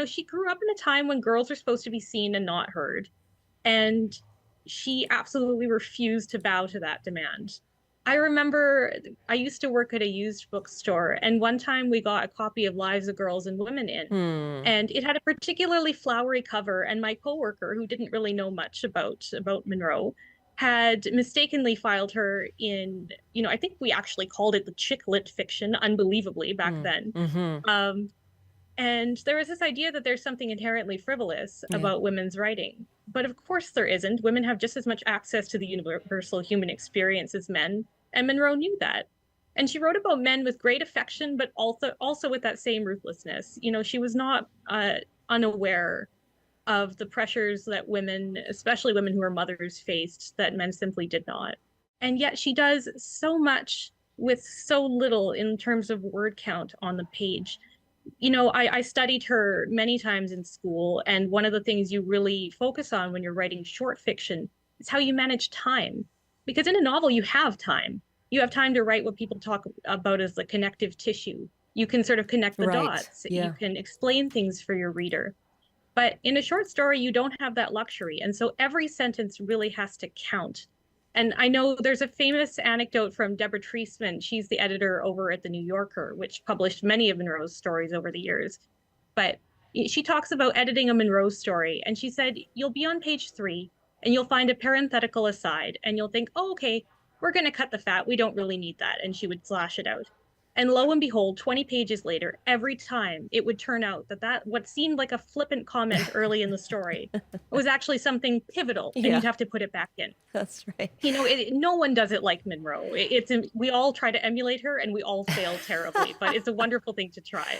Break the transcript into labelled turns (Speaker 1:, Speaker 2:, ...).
Speaker 1: she grew up in a time when girls were supposed to be seen and not heard. And she absolutely refused to bow to that demand. I remember I used to work at a used bookstore, and one time we got a copy of Lives of Girls and Women in,
Speaker 2: Hmm.
Speaker 1: and it had a particularly flowery cover. And my coworker, who didn't really know much about Monroe, had mistakenly filed her in, I think we actually called it the chick lit fiction, unbelievably back
Speaker 2: Hmm.
Speaker 1: then.
Speaker 2: Mm-hmm.
Speaker 1: Um, and there was this idea that there's something inherently frivolous
Speaker 2: Yeah.
Speaker 1: about women's writing. But of course there isn't. Women have just as much access to the universal human experience as men, and Monroe knew that. And she wrote about men with great affection, but also with that same ruthlessness. She was not unaware of the pressures that women, especially women who are mothers, faced that men simply did not. And yet she does so much with so little in terms of word count on the page. I studied her many times in school, and one of the things you really focus on when you're writing short fiction is how you manage time. Because in a novel, you have time. You have time to write what people talk about as the connective tissue. You can sort of connect the
Speaker 2: Right.
Speaker 1: dots. You
Speaker 2: Yeah.
Speaker 1: can explain things for your reader. But in a short story, you don't have that luxury. And so every sentence really has to count. And I know there's a famous anecdote from Deborah Treisman. She's the editor over at The New Yorker, which published many of Monroe's stories over the years. But she talks about editing a Monroe story. And she said, you'll be on page 3 and you'll find a parenthetical aside and you'll think, oh, okay, we're going to cut the fat. We don't really need that. And she would slash it out. And lo and behold, 20 pages later, every time it would turn out that what seemed like a flippant comment early in the story was actually something pivotal, and
Speaker 2: Yeah.
Speaker 1: you'd have to put it back in.
Speaker 2: That's right.
Speaker 1: No one does it like Monroe. We all try to emulate her, and we all fail terribly. But it's a wonderful thing to try.